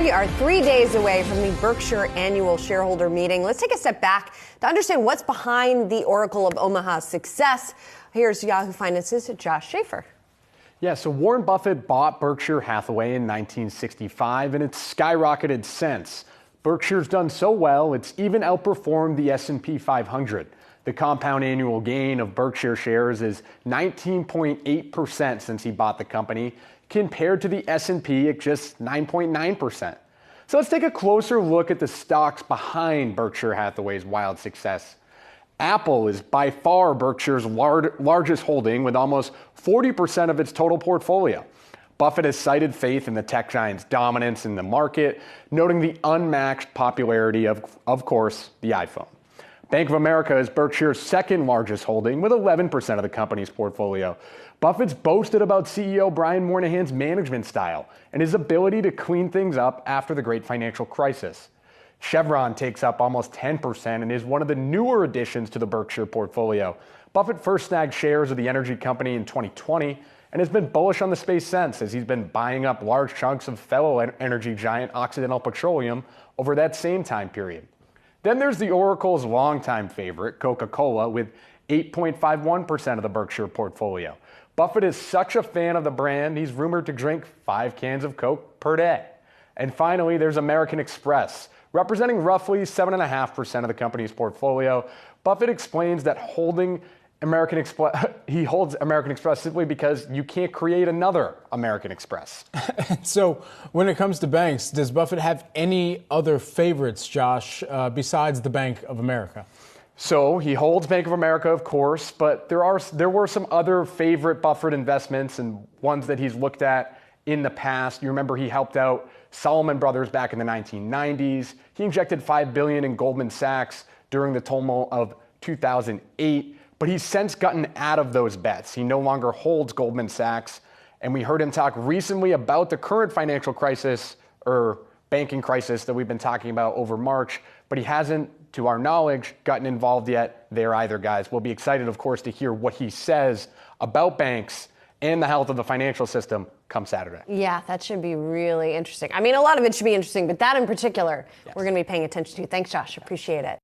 We are 3 days away from the Berkshire annual shareholder meeting. Let's take a step back to understand what's behind the Oracle of Omaha's success. Here's Yahoo Finance's Josh Schafer. Yeah, so Warren Buffett bought Berkshire Hathaway in 1965, and it's skyrocketed since. Berkshire's done so well, it's even outperformed the S&P 500. The compound annual gain of Berkshire shares is 19.8% since he bought the company, compared to the S&P at just 9.9%. So let's take a closer look at the stocks behind Berkshire Hathaway's wild success. Apple is by far Berkshire's largest holding, with almost 40% of its total portfolio. Buffett has cited faith in the tech giant's dominance in the market, noting the unmatched popularity of course, the iPhone. Bank of America is Berkshire's second largest holding, with 11% of the company's portfolio. Buffett's boasted about CEO Brian Moynihan's management style and his ability to clean things up after the great financial crisis. Chevron takes up almost 10% and is one of the newer additions to the Berkshire portfolio. Buffett first snagged shares of the energy company in 2020 and has been bullish on the space since, as he's been buying up large chunks of fellow energy giant Occidental Petroleum over that same time period. Then there's the Oracle's longtime favorite, Coca-Cola, with 8.51% of the Berkshire portfolio. Buffett is such a fan of the brand, he's rumored to drink 5 cans of Coke per day. And finally, there's American Express, representing roughly 7.5% of the company's portfolio. Buffett explains that he holds American Express simply because you can't create another American Express. So when it comes to banks, does Buffett have any other favorites, Josh, besides the Bank of America? So he holds Bank of America, of course, but there were some other favorite Buffett investments and ones that he's looked at in the past. You remember he helped out Salomon Brothers back in the 1990s. He injected $5 billion in Goldman Sachs during the turmoil of 2008, but he's since gotten out of those bets. He no longer holds Goldman Sachs, and we heard him talk recently about the current financial crisis or banking crisis that we've been talking about over March, but he hasn't, to our knowledge, gotten involved yet there either, guys. We'll be excited, of course, to hear what he says about banks and the health of the financial system come Saturday. Yeah, that should be really interesting. I mean, a lot of it should be interesting, but that in particular, yes, we're going to be paying attention to. Thanks, Josh. Appreciate it.